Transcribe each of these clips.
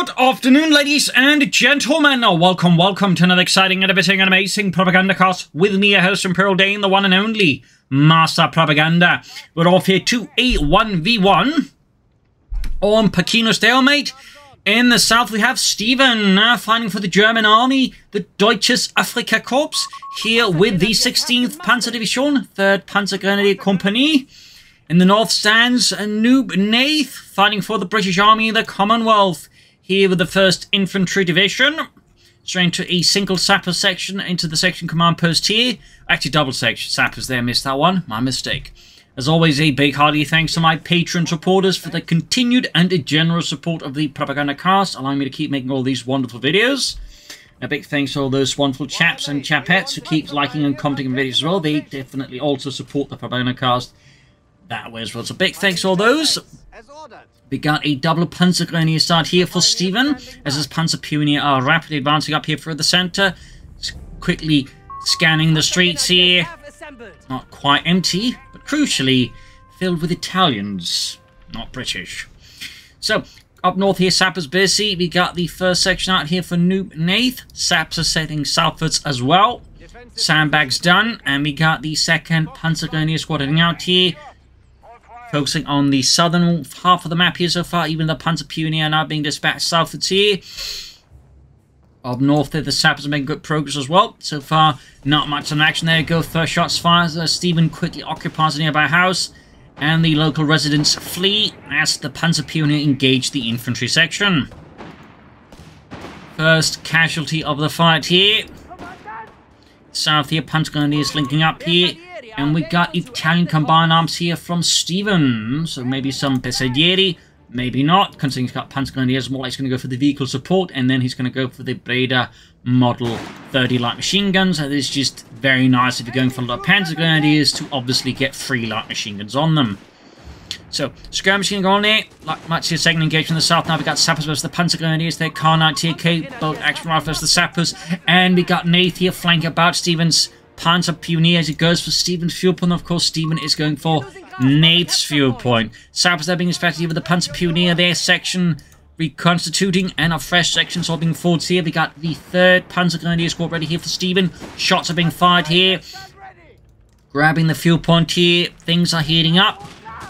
Good afternoon, ladies and gentlemen. Welcome to another exciting, innovating, and amazing Propagandacast with me, your host, Imperial Dane, the one and only Master Propaganda. We're off here to a 1v1 on Pachino Stalemate. In the south, we have Stephenn fighting for the German army, the Deutsches Afrika Korps, here with the 16th Panzer Division, 3rd Panzer Grenadier Company. In the north stands Noob Nath, fighting for the British Army, the Commonwealth, here with the 1st Infantry Division. Straight into a single sapper section, into the section command post here. Actually, double section sappers there, missed that one, my mistake. As always, a big hearty thanks to my Patreon supporters for the continued and generous support of the Propagandacast, allowing me to keep making all these wonderful videos. A big thanks to all those wonderful chaps and chapettes who keep liking and commenting on videos as well. They definitely also support the Propagandacast that way as well. So big thanks to all those. We got a double Panzer Grenadier start here for Stephenn, as his Panzer Pioneer are rapidly advancing up here through the center. Quickly scanning the streets here. Not quite empty, but crucially filled with Italians, not British. So, up north here, Sappers busy. We got the first section out here for Noob Nath. Saps are setting southwards as well. Sandbags done, and we got the 2nd Panzer Grenadier squad heading out here. Focusing on the southern half of the map here so far, even the Panzer Pioneer now being dispatched southwards here. Up north there, the Sappers are making good progress as well. So far, not much on action there. Go first shots fired. Stephenn quickly occupies a nearby house, and the local residents flee as the Panzer Pioneer engage the infantry section. First casualty of the fight here. South here, Panzer Grenadiers linking up here. And we got Italian combined arms here from Stephenn. So maybe some Bersaglieri, maybe not. Considering he's got Panzer Grenadiers, more like he's going to go for the vehicle support. And then he's going to go for the Breda Model 30 light machine guns. That is just very nice if you're going for a lot of Panzer Grenadiers to obviously get 3 light machine guns on them. So, skirmish going on there. Like much here, second engagement in the south. Now we got Sappers versus the Panzer Grenadiers. They're Car 9 TK, both action rifle versus the Sappers. And we got Nath here flanking about Stephenn's Panzer Pioneer as he goes for Stephenn's fuel point. Of course, Stephenn is going for Nath's fuel point. Sappers are being inspected here with the Panzer Pioneer, their section reconstituting, and a fresh section all being forwards here. We got the 3rd Panzer Grenadier squad ready here for Stephenn. Shots are being fired here. Grabbing the fuel point here. Things are heating up.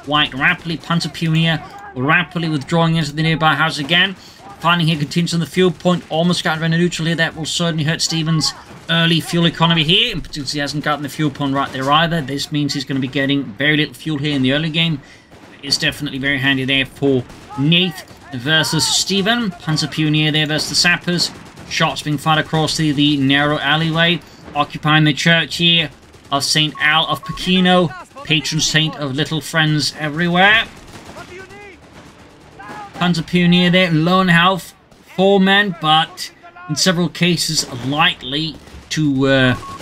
White rapidly, Panzer Pioneer rapidly withdrawing into the nearby house again. Finding here continues on the fuel point. Almost got around a neutral here. That will certainly hurt Stephenn's early fuel economy here. And particularly he hasn't gotten the fuel point right there either. This means he's going to be getting very little fuel here in the early game. It's definitely very handy there for Nath versus Stephenn. Panzer Pioneer there versus the Sappers. Shots being fired across the narrow alleyway. Occupying the church here of St. Al of Pachino, patron saint of little friends everywhere. Panzer Pioneer there, low on health, 4 men, but in several cases likely to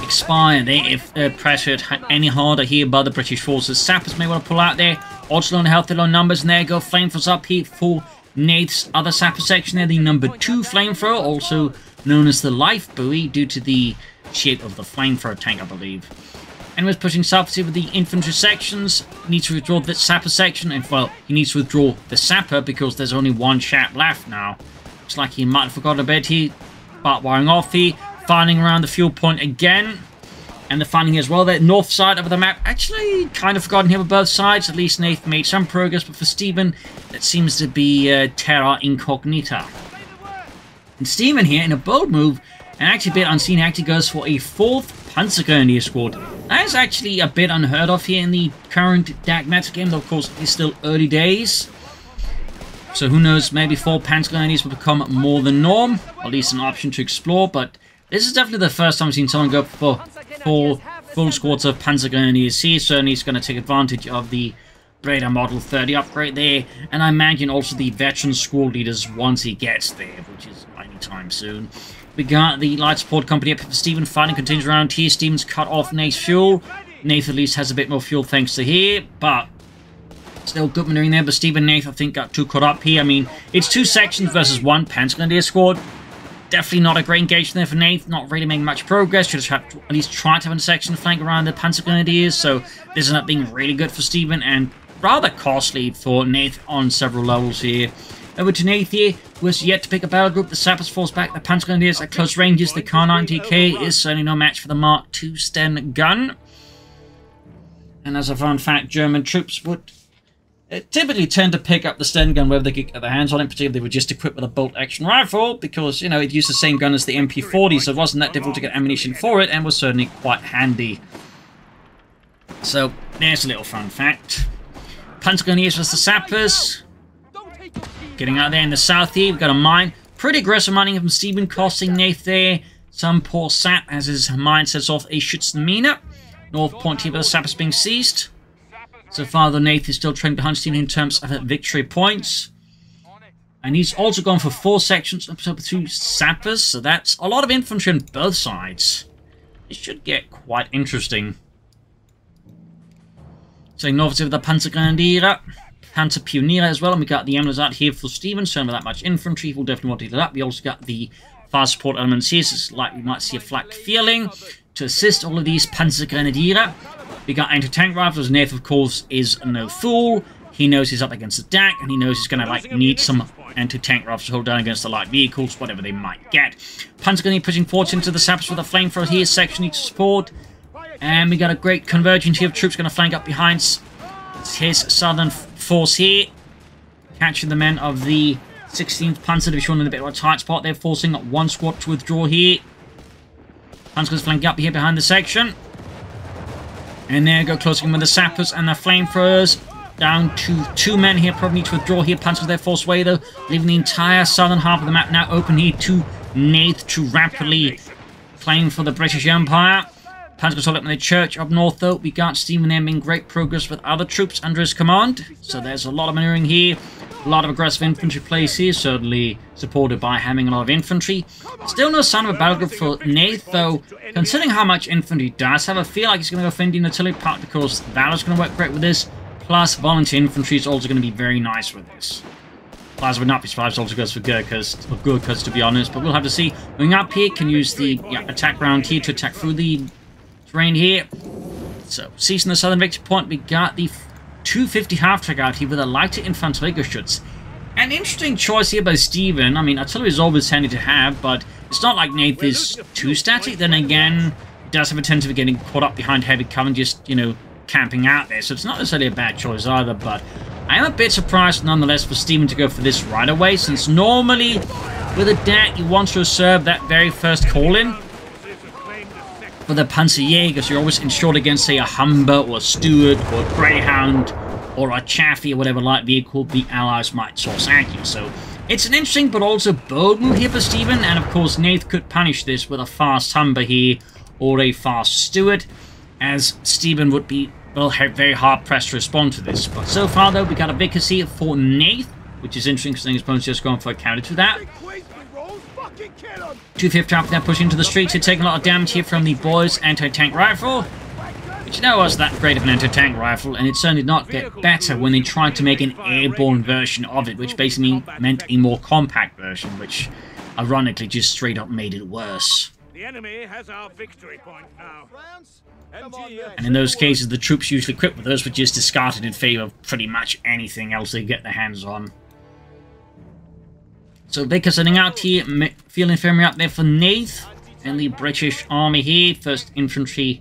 expire there if pressured any harder here by the British forces. Sappers may want to pull out there. Also low on health, low numbers, and there go flamethrowers up here for Nath's other sapper section there, the number 2 flamethrower, also known as the life buoy due to the shape of the flamethrower tank, I believe. Anyways, pushing south here with the infantry sections. Needs to withdraw the sapper section, and well, he needs to withdraw the sapper because there's only 1 chap left now. Looks like he might have forgotten a bit here. But wiring off here, finding around the fuel point again. And the finding as well, that north side of the map. Actually, kind of forgotten here on both sides. At least Nath made some progress, but for Stephenn, that seems to be terra incognita. And Stephenn here, in a bold move, and actually a bit unseen, actually goes for a 4th Panzer Grenadier squad. That is actually a bit unheard of here in the current DAK meta game, though of course it's still early days. So who knows, maybe 4 Panzer Grenadiers will become more the norm, or at least an option to explore, but this is definitely the first time I've seen someone go for 4 full squads of Panzer Grenadiers here. Certainly he's going to take advantage of the Breda Model 30 upgrade there, and I imagine also the veteran squad leaders once he gets there, which is anytime soon. We got the light support company up for Stephenn. Fighting continues around here. Stephenn's cut off Nath's fuel. Nath at least has a bit more fuel thanks to here, but still good maneuvering there. But Stephenn Nath, I think, got too caught up here. I mean, it's 2 sections versus 1 Panzer Grenadier squad. Definitely not a great engagement there for Nath. Not really making much progress. Should have at least tried to have a section flank around the Panzer Grenadiers. So this ended up being really good for Stephenn and rather costly for Nath on several levels here. Over to Nath here, who has yet to pick a battle group. The Sappers force back the Panzer Grenadiers at close ranges. The Kar9 DK is certainly no match for the Mark II Sten gun. And as a fun fact, German troops would typically tend to pick up the Sten gun wherever they could get their hands on it, particularly if they were just equipped with a bolt-action rifle, because, you know, it used the same gun as the MP40, so it wasn't that difficult to get ammunition for it, and was certainly quite handy. So, there's a little fun fact. Panzer Grenadiers versus the Sappers. Getting out there in the south here, we've got a mine. Pretty aggressive mining from Stephenn, costing Nath there. Some poor sap as his mine sets off a Schützenmine. North point here, but the Sappers being seized. So far, though, Nath is still trailing behind Stephenn in terms of victory points. And he's also gone for 4 sections up to 2 Sappers, so that's a lot of infantry on both sides. It should get quite interesting. So north with the Panzer Grenadier, Panzer Pionier as well, and we got the emblems out here for Stephenn, so not that much infantry, we'll definitely want to do that. We also got the fast support elements here, so it's like we might see a flak feeling to assist all of these Panzer Grenadier. We got anti-tank rifles. Nath, of course, is no fool. He knows he's up against the DAK, and he knows he's going to need some anti-tank rifles to hold down against the light vehicles, whatever they might get. Panzer Grenadier pushing forward into the Sappers with a flamethrower here. Section needs support. And we got a great convergence here of troops going to flank up behind his southern force here. Catching the men of the 16th Panzer Division in a bit of a tight spot. They're forcing one squad to withdraw here. Panzer's flanking up here behind the section. And there go closing in with the Sappers and the flamethrowers. Down to 2 men here, probably need to withdraw here. Panzer's their forced way though, leaving the entire southern half of the map now open here to Nath to rapidly claim for the British Empire. Panzer's all up in the church up north though. We got Stephenn there making great progress with other troops under his command. So there's a lot of maneuvering here. A lot of aggressive infantry plays here, certainly supported by having a lot of infantry. Still no sign of a battle group for Nath, though, considering how much infantry does have, I feel like he's going to go for Indian artillery part because Valor's going to work great with this, plus volunteer infantry is also going to be very nice with this. Plus, I would not be surprised it also goes for Gurkhas, to be honest, but we'll have to see. Going up here, can use the attack round here to attack through the terrain here. So, seizing the southern victory point, we got the 250 half-track out here with a lighter Infanteriegeschütz. An interesting choice here by Stephenn. I mean, artillery is always handy to have, but it's not like Nath is too static. Then again, it does have a tendency of getting caught up behind heavy cover and just, you know, camping out there. So it's not necessarily a bad choice either, but I am a bit surprised nonetheless for Stephenn to go for this right away, since normally with a DAK you want to serve that very first call-in. For the Panzerjägers, you're always insured against, say, a Humber or a Stuart or a Greyhound or a Chaffee or whatever light vehicle the Allies might source at you. So it's an interesting but also bold move here for Stephenn, and of course Nath could punish this with a fast Humber here or a fast Stuart, as Stephenn would be, well, very hard pressed to respond to this. But so far though, we got a Vickers here for Nath, which is interesting because his opponent's just going for a counter to that. 250 up there, pushing into the streets. You're taking a lot of damage here from the boys' anti-tank rifle, which you know was that great of an anti-tank rifle, and it certainly did not get better when they tried to make an airborne version of it, which basically meant a more compact version, which ironically just straight up made it worse. The enemy has our victory point now. And in those cases, the troops usually equipped with those were just discarded in favor of pretty much anything else they get their hands on. So Vickers sending out here, field infirmary up there for Nath, and the British Army here, 1st Infantry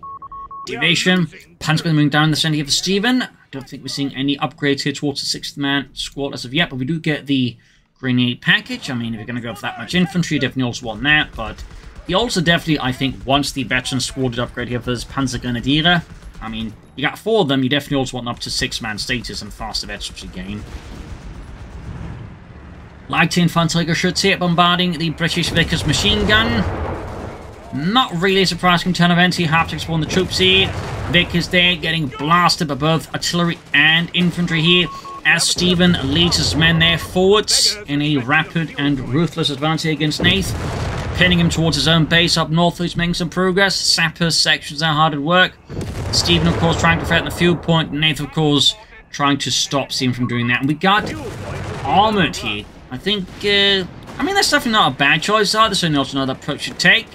Division. Panzer moving down the centre here for Stephenn. I don't think we're seeing any upgrades here towards the 6th man squad as of yet, but we do get the grenade package. I mean, if you're going to go for that much infantry, you definitely also want that, but he also definitely, I think, wants the veteran squad upgrade here for his Panzer Grenadier. I mean, you got 4 of them, you definitely also want up to 6-man status and faster veterancy gain. Light Infanteriegeschütz here bombarding the British Vickers machine gun. Not really a surprising turn of events here. Have to explore the troops here. Vickers there getting blasted by both artillery and infantry here, as Stephenn leads his men there forwards in a rapid and ruthless advance here against Nath, pinning him towards his own base up north. He's making some progress. Sappers sections are hard at work. Stephenn, of course, trying to threaten the field point. Nath, of course, trying to stop Stephenn from doing that. And we got Armoured here. I think, I mean, that's definitely not a bad choice either, so also another approach to take.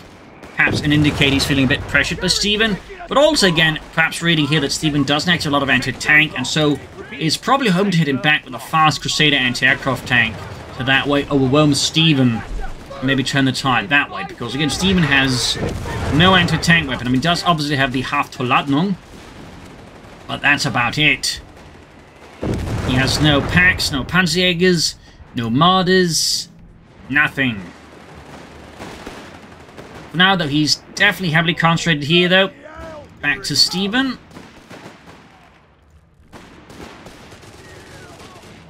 Perhaps an indicator he's feeling a bit pressured by Stephenn, but also, again, perhaps reading here that Stephenn doesn't actually have a lot of anti-tank, and so is probably hoping to hit him back with a fast Crusader anti-aircraft tank, to that way overwhelm Stephenn. Maybe turn the tide that way, because again, Stephenn has no anti-tank weapon. I mean, he does obviously have the Haftverladnung, but that's about it. He has no packs, no Panzerjägers, no Marders, nothing. For now, though, he's definitely heavily concentrated here, though. Back to Stephenn.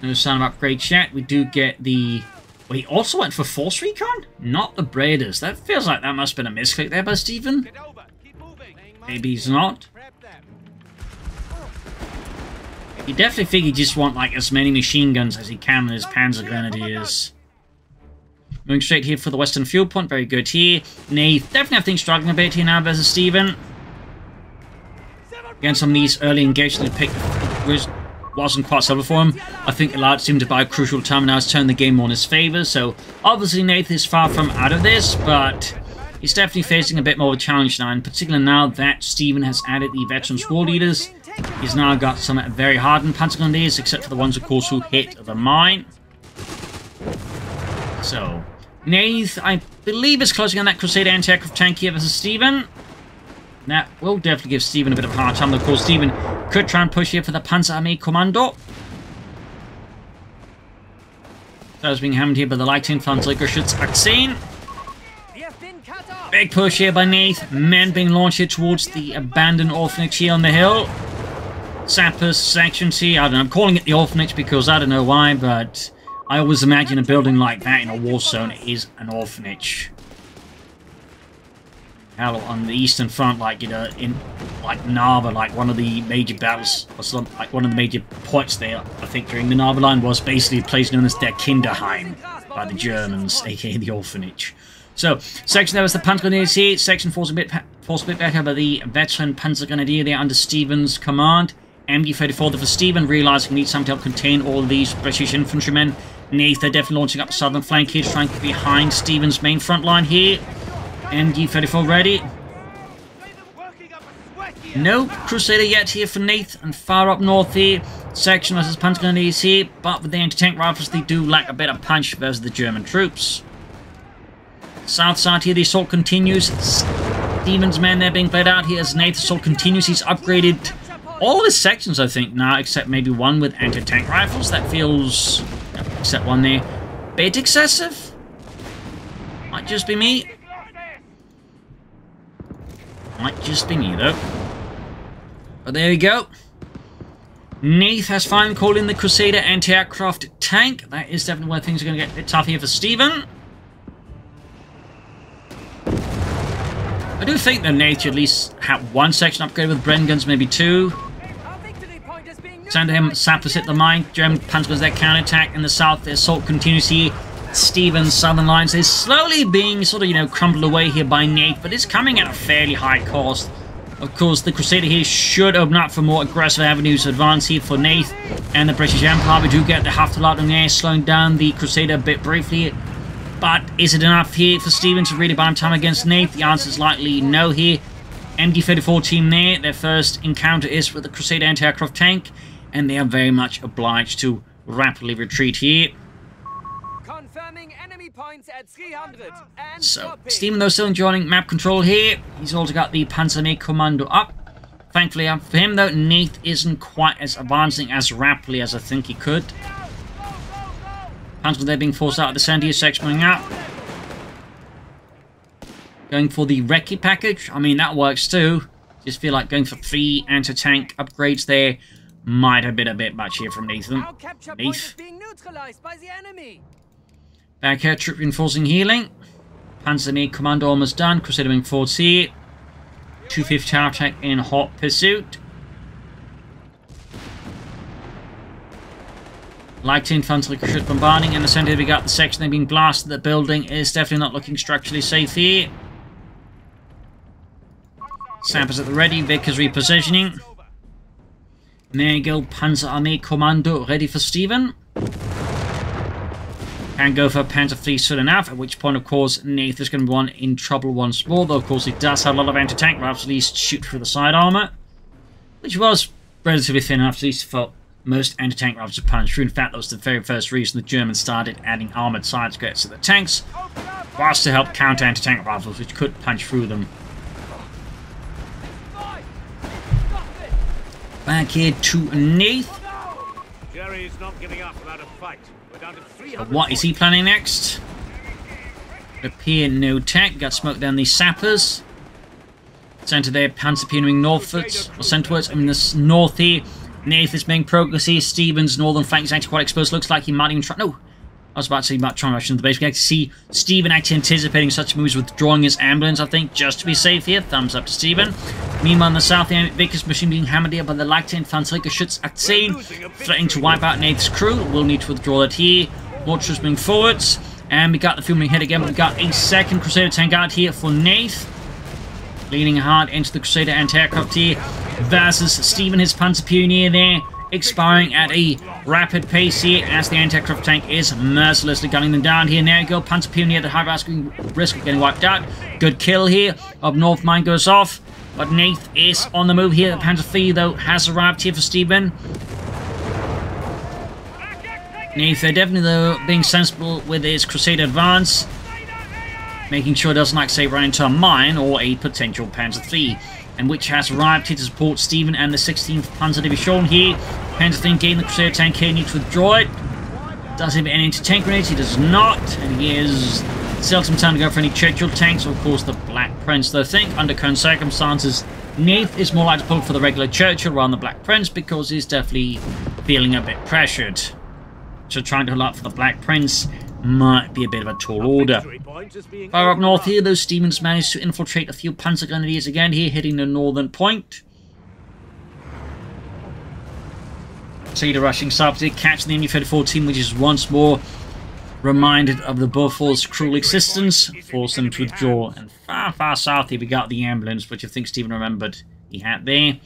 No sign of upgrade yet. We do get the... Well, he also went for Force Recon? Not the Braiders. That feels like that must have been a misclick there by Stephenn. Maybe he's not. He definitely figured he just want like as many machine guns as he can with his Panzer Grenadiers. Moving straight here for the Western Fuel Point. Very good here. Nath definitely have things struggling a bit here now versus Stephenn. Again, some of these early engagements he picked wasn't quite solid for him. I think allowed him to buy a crucial time now to turn the game more in his favour. So obviously Nath is far from out of this, but he's definitely facing a bit more of a challenge now, in particular now that Stephenn has added the veteran squad leaders. He's now got some very hardened Panzer Grenadiers, except for the ones, of course, who hit the mine. So, Nath, I believe, is closing on that Crusader anti-aircraft tank here versus Stephenn. That will definitely give Stephenn a bit of a hard time. Of course, Stephenn could try and push here for the Panzerarmee Kommando. That was being hammered here by the Leichteinfanteriegeschütz 18. Big push here by Nath. Men being launched here towards the abandoned orphanage here on the hill. Sappers, sections here. I don't know. I'm calling it the orphanage because I don't know why, but I always imagine a building like that in a war zone is an orphanage. Hell, on the Eastern Front, like, you know, in like Narva, like one of the major battles, or some, like one of the major points there, I think, during the Narva line was basically a place known as Der Kinderheim by the Germans, aka the orphanage. So, section there was the Panzer Grenadiers here. Section falls a bit better by the veteran Panzer Grenadier there under Stephenn's command. MG-34 there for Stephenn, realising he needs something to help contain all of these British infantrymen. Nath, they're definitely launching up the southern flank here, trying to get behind Stephenn's main front line here. MG-34 ready. No Crusader yet here for Nath, and far up north here, section versus Panzer Grenadiers here, but with the anti-tank rifles they do lack a bit of punch versus the German troops. South side here, the assault continues. Stephenn's men there being played out here as Nath's assault continues. He's upgraded all his sections, I think, now, except maybe one with anti-tank rifles. That feels, except one there, bit excessive. Might just be me. Might just be me, though. But there we go. Nath has finally called in the Crusader anti-aircraft tank. That is definitely where things are going to get a bit tough here for Stephenn. I do think that Nath should at least have one section upgraded with Bren guns, maybe two. Send him sappers hit the mine. German Panzer guns that counterattack in the south. The assault continues here. Stephenn's southern lines is slowly being sort of, you know, crumbled away here by Nath, but it's coming at a fairly high cost. Of course, the Crusader here should open up for more aggressive avenues of advance here for Nath and the British Empire. We do get the Haftverladnung there, slowing down the Crusader a bit briefly. But is it enough here for Stephenn to really buy him time against Nath? The answer is likely no here. MD-34 team there, their first encounter is with the Crusader anti-aircraft tank, and they are very much obliged to rapidly retreat here. Enemy points at 300 and so, Stephenn though still enjoying map control here. He's also got the Panzerarmee Kommando up. Thankfully for him though, Nath isn't quite as advancing as rapidly as I think he could. Panzer there being forced out of the center here, section coming up. Going for the Recce package. I mean, that works too. Just feel like going for 3 anti-tank upgrades there might have been a bit much here from Nathan. Nath. Back here, troop reinforcing healing. Panzerarmee Kommando almost done. Crusader wing forwards here. 250 tower attack in hot pursuit. Leichteinfanteriegeschütz bombarding. In the center we got the section they've been blasted. The building is definitely not looking structurally safe here. Sappers at the ready. Vickers repositioning. There you go. Panzerarmee Kommando ready for Stephenn. Can go for Panzer III soon enough, at which point, of course, Nath is going to be one in trouble once more, though, of course, he does have a lot of anti-tank rifles, at least shoot through the side armor, which was relatively thin enough, at least for most anti-tank rifles to punch through. In fact, that was the very first reason the Germans started adding armoured side skirts to the tanks, was to help counter anti-tank rifles, which could punch through them. Back here to Nath. Jerry's not giving up without a fight. We're down to 300. What is he planning next? Appear no tech. Got smoked down these sappers. Sent to their panzer pursuing northwards, or centwards. I mean, this north here. Nath is making progress here. Stephenn's northern flank is actually quite exposed. Looks like he might even try. No, I was about to say he might try and rush into the base. We can actually see Stephenn actually anticipating such moves, withdrawing his ambulance, I think, just to be safe here. Thumbs up to Stephenn. Meanwhile, in the south, the Vickers machine being hammered here by the Leichte Infanteriegeschütz threatening to wipe out Nath's crew. We'll need to withdraw that here. More troops moving forwards. And we got the filming head again. We got a second Crusader tank out here for Nath. Leaning hard into the Crusader anti-aircraft here versus Stephenn, his Panzer Pioneer there, expiring at a rapid pace here as the anti-aircraft tank is mercilessly gunning them down here. And there you go, Panzer Pioneer at a high risk of getting wiped out. Good kill here. Up north, mine goes off, but Nath is on the move here. The Panzer III, though, has arrived here for Stephenn. Nath, definitely, though, being sensible with his Crusader advance, making sure it doesn't, like, say, run into a mine or a potential Panzer III, and which has arrived here to support Stephenn and the 16th Panzer Division here. Panzer III gaining the Crusader tank here, needs to withdraw it. Does he have any anti-tank grenades? He does not, and he is still some time to go for any Churchill tanks, or of course the Black Prince. Though I think, under current circumstances, Nath is more likely to pull for the regular Churchill rather than the Black Prince, because he's definitely feeling a bit pressured. So trying to hold up for the Black Prince might be a bit of a tall order. Far up north here, though, Stephenn's managed to infiltrate a few Panzer Grenadiers again here, hitting the northern point. Crusader rushing south to catch the MU-34 team, which is once more reminded of the Beaufort's cruel existence, forced them to withdraw. And far south here we got the ambulance, which I think Stephenn remembered he had there.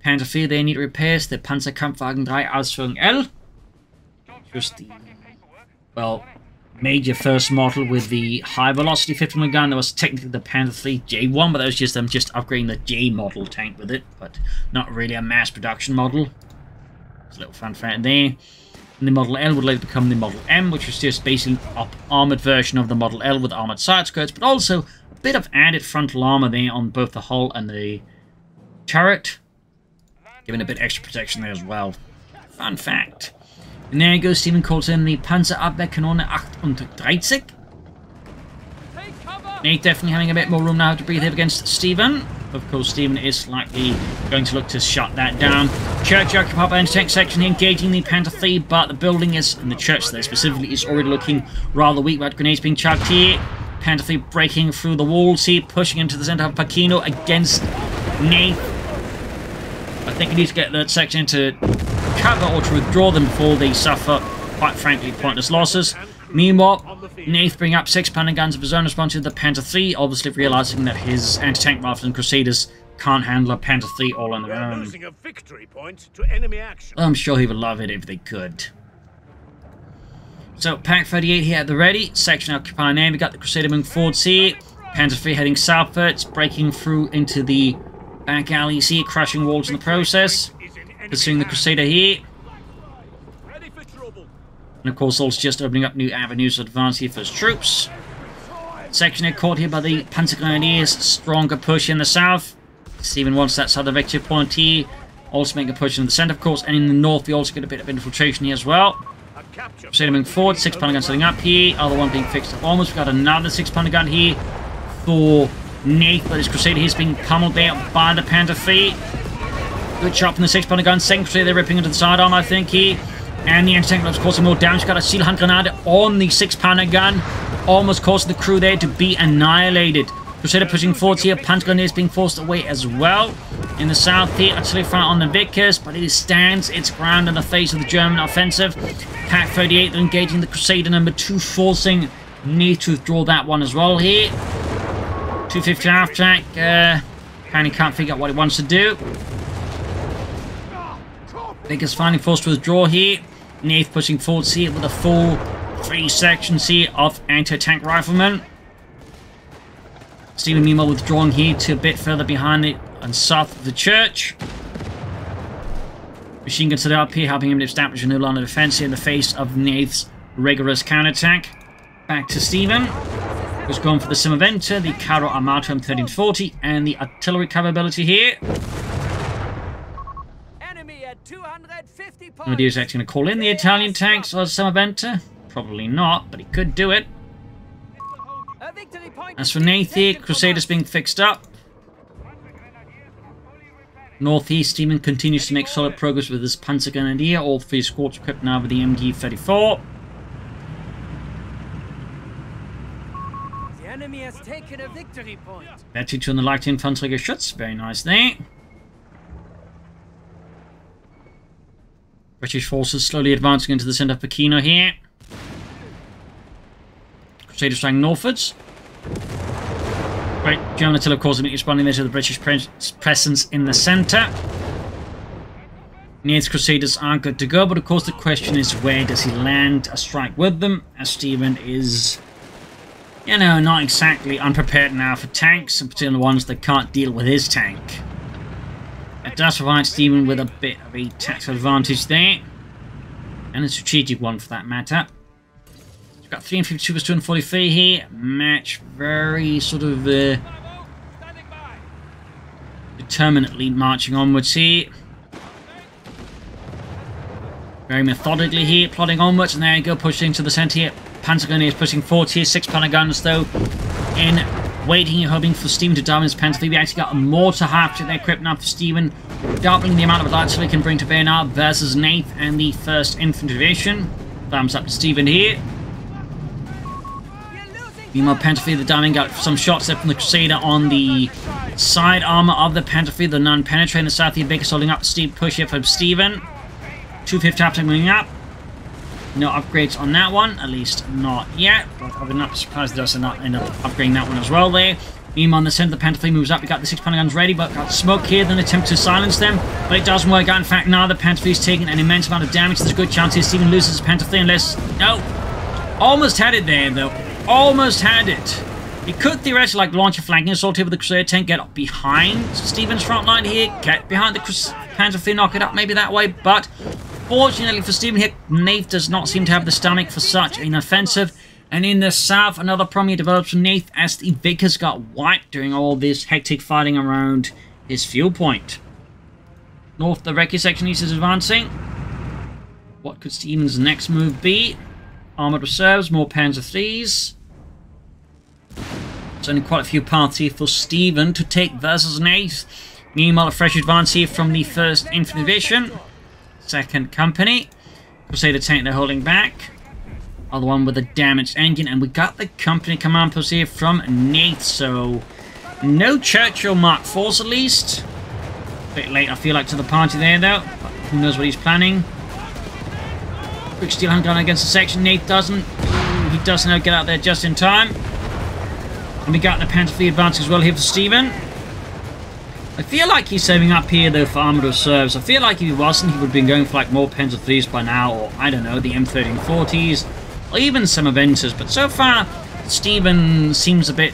Panzer IV, they need repairs. The Panzerkampfwagen 3 Ausführung L. Just the, well, major first model with the high velocity 50mm gun. That was technically the Panzer III J1, but that was just them just upgrading the J model tank with it, but not really a mass production model. It's a little fun fact there. And the Model L would later become the Model M, which was just basically an armoured version of the Model L with armoured side skirts, but also a bit of added frontal armour there on both the hull and the turret, giving a bit extra protection there as well. Fun fact. And there you go, Stephenn calls in the Panzerabwehrkanone 38. Nath definitely having a bit more room now to breathe here against Stephenn. Of course, Stephenn is likely going to look to shut that down. Church occupied by anti-tank section engaging the Panzer III, but the building is, and the church there specifically, is already looking rather weak. But grenades being chucked here. Panzer III breaking through the walls here, pushing into the center of Pachino against Nath. I think he needs to get that section into cover or to withdraw them before they suffer, quite frankly, pointless losses. Meanwhile, Nath bring up 6 Panzer guns of his own response to the Panzer III, obviously realizing that his anti-tank rifles and Crusaders can't handle a Panzer III all on their own. Losing a victory point to enemy action. I'm sure he would love it if they could. So, Pack 38 here at the ready. Section occupying there. We got the Crusader moving forwards here. Panzer III heading southwards, breaking through into the back alleys here, crushing walls in the process. Pursuing the Crusader here. And of course, also just opening up new avenues of advance here for his troops. Section here caught here by the Panzer Grenadiers. Stronger push in the south. Stephenn wants that southern victory point here. Also making a push in the centre, of course. And in the north, we also get a bit of infiltration here as well. Crusader moving forward. 6 Panzer gun setting up here. Other one being fixed up almost. We've got another 6 Panzer gun here for Nath. But his Crusader here is being pummeled there by the Panzer III. Good shot from the 6 Panzer gun. Second Crusader, they're ripping into the sidearm, I think, here. And the anti-tank is causing more damage. Got a Zielhandgranate on the 6 Panzer gun. Almost causing the crew there to be annihilated. Crusader pushing forwards here. Panzer Grenadiers being forced away as well. In the south here, artillery fire on the Vickers, but it stands its ground in the face of the German offensive. Pack 38, they're engaging the Crusader number 2, forcing Nath to withdraw that one as well here. 250 half-track. Apparently can't figure out what it wants to do. Vickers finally forced to withdraw here. Nath pushing forwards here with a full 3 sections here of anti-tank riflemen. Stephenn meanwhile withdrawing here to a bit further behind it and south of the church. Machine guns set up here, helping him to establish a new line of defense in the face of Nath's rigorous counterattack. Back to Stephenn, who's going for the Semoventa, the Caro Armato M1340, and the artillery cover ability here. Enemy at 250 points. No idea he's actually going to call in the Italian tanks or Semoventa. Probably not, but he could do it. A victory point. As for Nath here, Crusaders being fixed up. Northeast, Stephenn continues to make solid progress with his Panzergrenadier, all 3 squads equipped now with the MG-34. The enemy has taken a victory point. Betty to the light Infanteriegeschütz, very nice there. British forces slowly advancing into the centre of Pachino here. Crusaders trying northwards. Great, German artillery corps immediately responding there to the British presence in the centre. Nath's Crusaders are good to go, but of course the question is where does he land a strike with them, as Stephenn is, you know, not exactly unprepared now for tanks, and particularly ones that can't deal with his tank. It does provide Stephenn with a bit of a tactical advantage there, and a strategic one for that matter. We've got 352 vs 243 here. Match very sort of determinately marching onwards here. Very methodically here, plodding onwards, and there you go, pushing to the centre here. Panzergrenadier is pushing forward here, 6 pounder guns though. In waiting and hoping for Stephenn to down his Panther. We actually got a mortar half to their equipped now for Stephenn, doubling the amount of artillery he can bring to bear now versus Nath and the 1st Infantry Division. Thumbs up to Stephenn here. Meanwhile, Panther, the Diamond got some shots there from the Crusader on the side armor of the Panther, the non-penetrating. The South Baker's holding up a steep push here for Stephenn. 250 after moving up. No upgrades on that one, at least not yet. But I would not be surprised if they not end up upgrading that one as well there. Meanwhile, on the centre, the Panther moves up. We got the 6 pounder guns ready, but got smoke here, then attempt to silence them. But it doesn't work out. In fact, now the Panther is taking an immense amount of damage. There's a good chance here Stephenn loses his Panther unless... No! Almost had it there, though. Almost had it. He could theoretically like launch a flanking assault here with the Crusader tank, get up behind Stephenn's front line here, get behind the Panther, knock it up maybe that way, but fortunately for Stephenn here, Nath does not seem to have the stomach for such an offensive. And in the south, another problem here develops from Nath as the Vickers got wiped during all this hectic fighting around his fuel point. North, the Recce section east is advancing. What could Stephenn's next move be? Armoured reserves, more Panzer IIIs. There's only quite a few paths here for Stephenn to take versus Nath. Meanwhile, a fresh advance here from the 1st Infantry Division. 2nd Company. Crusader tank they're holding back. Other one with a damaged engine. And we got the company command post here from Nath. So, no Churchill Mark IVs at least. A bit late, I feel like, to the party there, though. But who knows what he's planning. Quick steel hand gun against the section. Nath doesn't. He doesn't know, get out there just in time. And we got the Panther advance as well here for Stephenn. I feel like he's saving up here though for armoured reserves. I feel like if he wasn't, he would have been going for like more Panzer IIIs by now, or I don't know, the M1340s, or even some Aventas. But so far, Stephenn seems a bit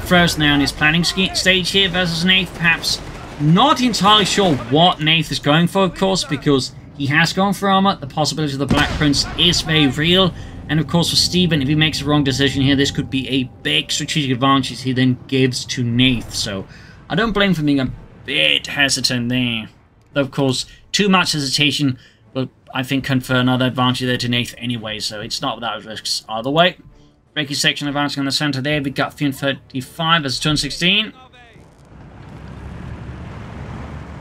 frozen there on his planning stage here versus Nath. Perhaps not entirely sure what Nath is going for, of course, because he has gone for armor. The possibility of the Black Prince is very real. And of course for Stephenn, if he makes a wrong decision here, this could be a big strategic advantage he then gives to Nath. So I don't blame him for being a bit hesitant there. Though of course, too much hesitation will, I think, confer another advantage there to Nath anyway. So it's not without risks either way. Recce section advancing on the centre there. We got 35 as turn 16.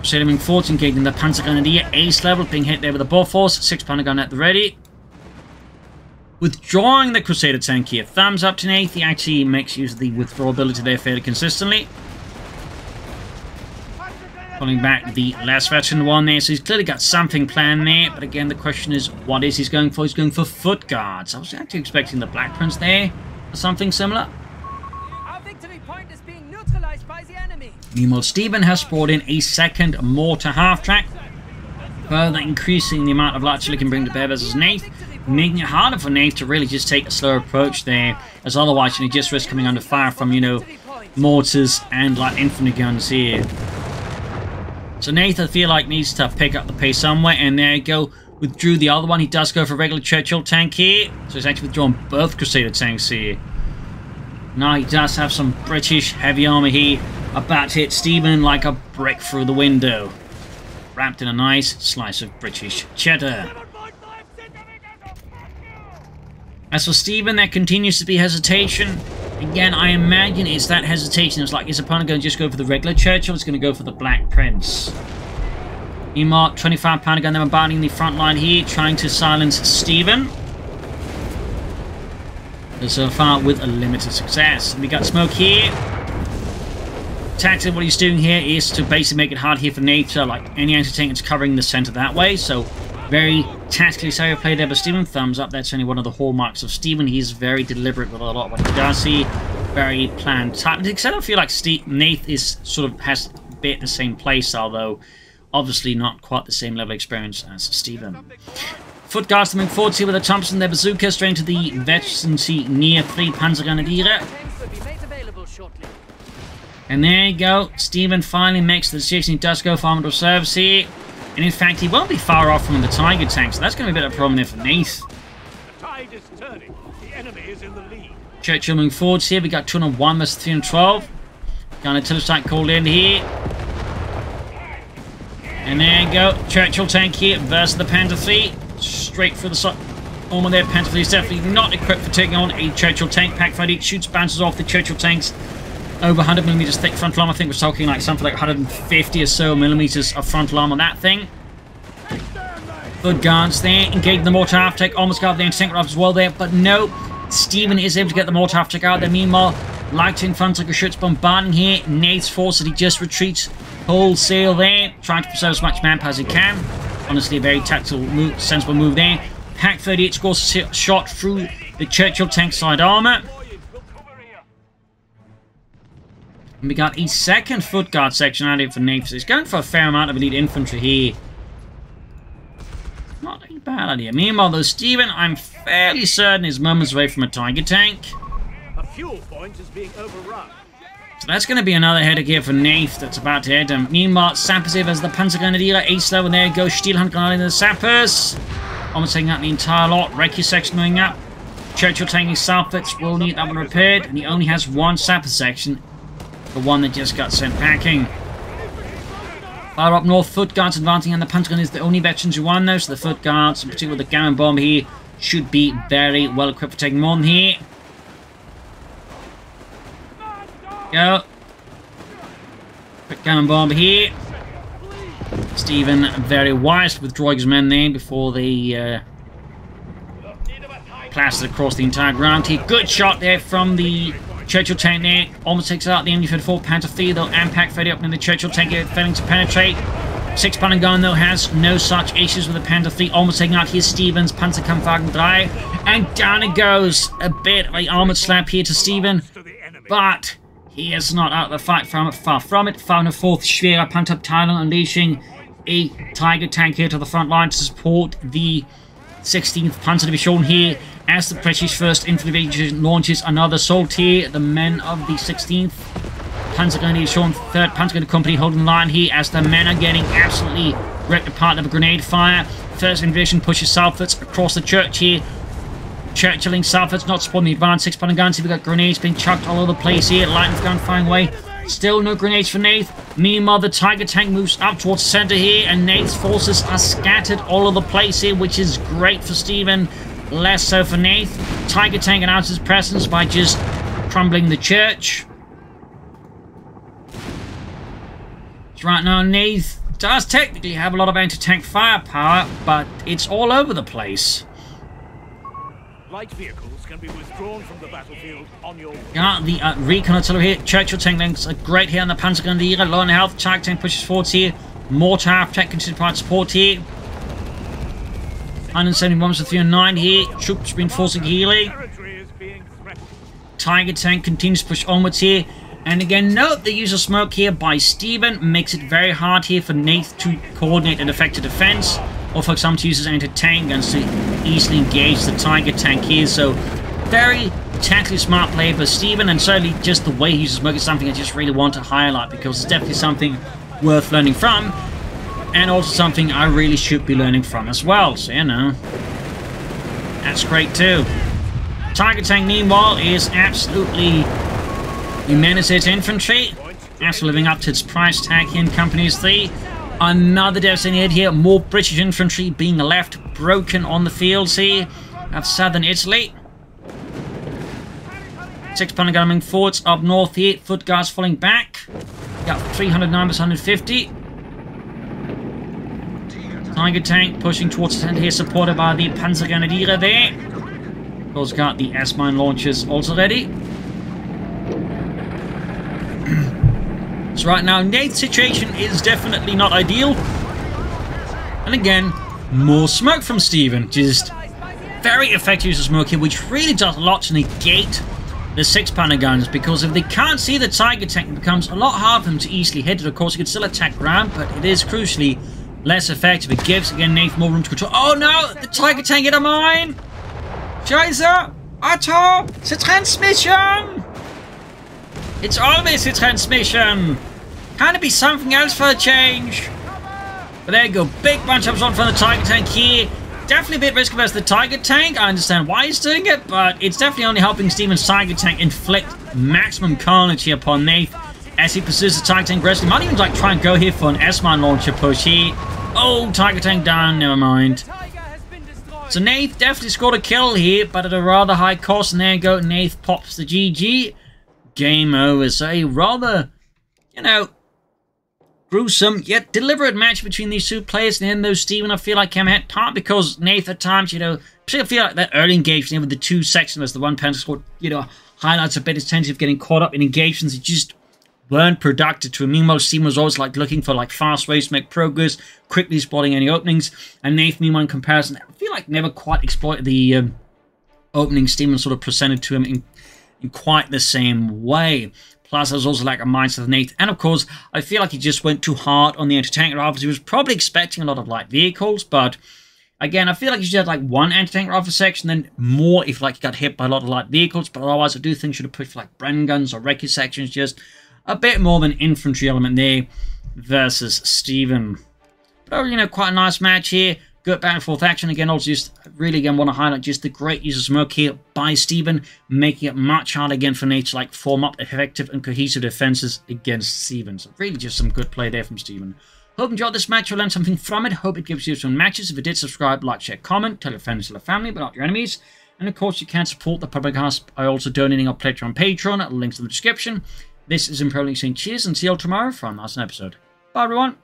Sailing forward, engaging the Panzergrenadier, ace level, being hit there with a Bofors, 6 pounder gun at the ready. Withdrawing the Crusader tank here. Thumbs up to Nath. He actually makes use of the withdrawability there fairly consistently. Pulling back the last veteran one there, so he's clearly got something planned there. But again, the question is, what is he going for? He's going for foot guards. I was actually expecting the Black Prince there, or something similar. Our victory point is being neutralized by the enemy. Meanwhile, Stephenn has brought in a 2nd mortar half-track, further increasing the amount of artillery he can bring to bear versus Nath, making it harder for Nath to really just take a slower approach there, as otherwise you just risk coming under fire from, you know, mortars and light infantry guns here. So Nath, I feel like, needs to pick up the pace somewhere, and there you go. Withdrew the other one. He does go for a regular Churchill tank here. So he's actually withdrawn both Crusader tanks here. Now he does have some British heavy armor here. About to hit Stephenn like a brick through the window. Wrapped in a nice slice of British cheddar. As for Stephenn, there continues to be hesitation. Again, I imagine it's that hesitation. It's like his opponent going to just go for the regular Churchill. It's going to go for the Black Prince. Meanwhile, 25 pounder gun, they're bombarding the front line here, trying to silence Stephenn. So far with a limited success. We got smoke here. Tactically, what he's doing here is to basically make it hard here for Nath. Like any anti-tank, it's covering the center that way. So very tactically savvy play there by Stephenn. Thumbs up. That's only one of the hallmarks of Stephenn. He's very deliberate with a lot of what he does see. Very planned tactics. I don't feel like Nath is sort of has a bit the same play style, though. Obviously not quite the same level of experience as Stephenn. Foot guards coming forward here with a Thompson, their bazooka straight into the vicinity near 3 Panzergrenadiere. And there you go. Stephenn finally makes the decision. He does go for armored reserves here. And in fact, he won't be far off from the Tiger tank, so that's going to be a bit of a problem there for Nath. The tide is turning. The enemy is in the lead. Churchill moving forwards here. We got 201 versus 312. Got an artillery strike called in here. And there you go. Churchill tank here versus the Panther 3. Straight for the side. Armor there. Panther 3 is definitely not equipped for taking on a Churchill tank. Pack fight. It shoots bounces off the Churchill tanks. Over 100mm thick frontal armor. I think we're talking like something like 150 or so millimeters of frontal armor on that thing. Foot guards there. Engaging the mortar half-tech. Almost got the anti-tank rifles as well there. But no. Stephenn is able to get the mortar half-tech out there. Meanwhile, light infantry shoots bombarding here. Nath's force that he just retreats wholesale there. Trying to preserve as much manpower as he can. Honestly, a very tactical move, sensible move there. Pack 38 scores a shot through the Churchill tank side armor. And we got a second foot guard section out here for Nath. So he's going for a fair amount of elite infantry here. Not a bad idea. Meanwhile, though, Stephenn, I'm fairly certain is moments away from a Tiger tank. A fuel point is being overrun. So that's going to be another headache here for Nath that's about to hit him. Meanwhile, Sappers here as the Panzergrenadiere, ace level, and there goes Steelhand Grenadier in the Sappers. Almost taking out the entire lot. Recce section going up. Churchill tanking Salfits will need that one repaired, and he only has one Sapper section. The one that just got sent packing. Far up north, foot guards advancing, and the Panzergun is the only veterans who won those. So the foot guards, in particular the Gammon bomb here, should be very well equipped for taking on here. Go. Quick Gammon bomb here. Stephenn very wise withdrawing his men there before they plastered across the entire ground here. Good shot there from the Churchill tank there. Almost takes out the MD-34 Panther 3 though, and Pack 30 up in the Churchill tank here, failing to penetrate. 6-pounder gun though has no such issues with the Panther 3. Almost taking out here Stephenn's Panzerkampfwagen 3. And down it goes. A bit of an armored slap here to Stephenn. But he is not out of the fight from it, far from it. 504th Schwerer Panzerabteilung unleashing a Tiger tank here to the front line to support the 16th Panzer Division here as the British 1st Infantry Division launches another assault here. The men of the 16th Panzergrenadier Division, 3rd Panzergrenadier Company holding the line here as the men are getting absolutely ripped apart of a grenade fire. 1st Division pushes southwards across the church here. Churchilling southwards, not supporting the advanced 6-pounder guns. We've got grenades being chucked all over the place here. Lightning gun firing away. Still no grenades for Nath. Meanwhile, the Tiger tank moves up towards the center here, and Nath's forces are scattered all over the place here, which is great for Stephenn. Less so for Nath. Tiger tank announces his presence by just crumbling the church. So right now, Nath does technically have a lot of anti-tank firepower, but it's all over the place. Light vehicles can be withdrawn from the battlefield on your... Got the recon artillery here. Churchill tank links a great hit on the Panzergrenadier. Low on health. Tiger tank pushes forwards here. Mortar half-tech continues to provide support here. 171 to 309 here. Troops reinforcing healing. Tiger tank continues to push onwards here. And again, note the use of smoke here by Stephenn makes it very hard here for Nath to coordinate an effective defense. Or for example, to use his anti-tank guns to easily engage the Tiger tank here. So, very tactically smart play for Stephenn, and certainly just the way he uses smoke is something I just really want to highlight, because it's definitely something worth learning from, and also something I really should be learning from as well. So, you know, that's great too. Tiger Tank, meanwhile, is absolutely a menace to its infantry. After living up to its price tag here in Companies 3. Another devastating hit here. More British infantry being left broken on the fields here of southern Italy. 6 pounder gunning forwards up north here. Foot guards falling back. Got 309 versus 150. Tiger Tank pushing towards the center here, supported by the Panzergrenadiere there. Of course, got the S-mine launchers also ready. So right now, Nath's situation is definitely not ideal. And again, more smoke from Stephenn. Just very effective use of smoke here, which really does a lot to negate the 6 pounder guns, because if they can't see the Tiger Tank, it becomes a lot harder for them to easily hit it. Of course, you can still attack ground, but it is crucially less effective. It gives, again, Nath more room to control. Oh no! The Tiger Tank hit a mine! Scheiße! Otto! It's a transmission! It's always a transmission! Can it be something else for a change? But there you go. Big bunch ups on from the Tiger Tank here. Definitely a bit risky versus the Tiger Tank. I understand why he's doing it, but it's definitely only helping Stephenn's Tiger Tank inflict maximum carnage here upon Nath as he pursues the Tiger Tank aggressively. Might even like try and go here for an S-mine launcher push here. Oh, Tiger Tank down. Never mind. So Nath definitely scored a kill here, but at a rather high cost. And there you go. Nath pops the GG. Game over. So a rather, you know, gruesome yet deliberate match between these two players. And then though Stephenn, I feel like came ahead, part because Nath at times, you know, I feel like that early engagement with the 2 sections as the 1 Panther squad, you know, highlights a bit his tendency of getting caught up in engagements that just weren't productive to him. Meanwhile, Stephenn was always like looking for like fast ways to make progress, quickly spotting any openings. And Nath, meanwhile, in comparison, I feel like never quite exploited the openings Stephenn sort of presented to him in quite the same way. Plus, there's also like a mindset of Nath. And of course, I feel like he just went too hard on the anti-tank rifles. He was probably expecting a lot of light vehicles, but again, I feel like he should have like 1 anti-tank rifle section, then more if like he got hit by a lot of light vehicles. But otherwise, I do think he should have pushed for like Bren guns or Recce sections, just a bit more of an infantry element there versus Stephenn. But you know, quite a nice match here. Good back and forth action. Again, also just really again want to highlight just the great use of smoke here by Stephenn, making it much harder again for Nath to like form up effective and cohesive defenses against Stephenn. So really just some good play there from Stephenn. Hope you enjoyed this match. You'll learn something from it. Hope it gives you some matches. If it did, subscribe, like, share, comment, tell your friends, tell your family, but not your enemies. And of course, you can support the Propagandacast by also donating or pledging on Patreon. Links in the description. This is Imperial saying cheers and see you all tomorrow for our last episode. Bye everyone.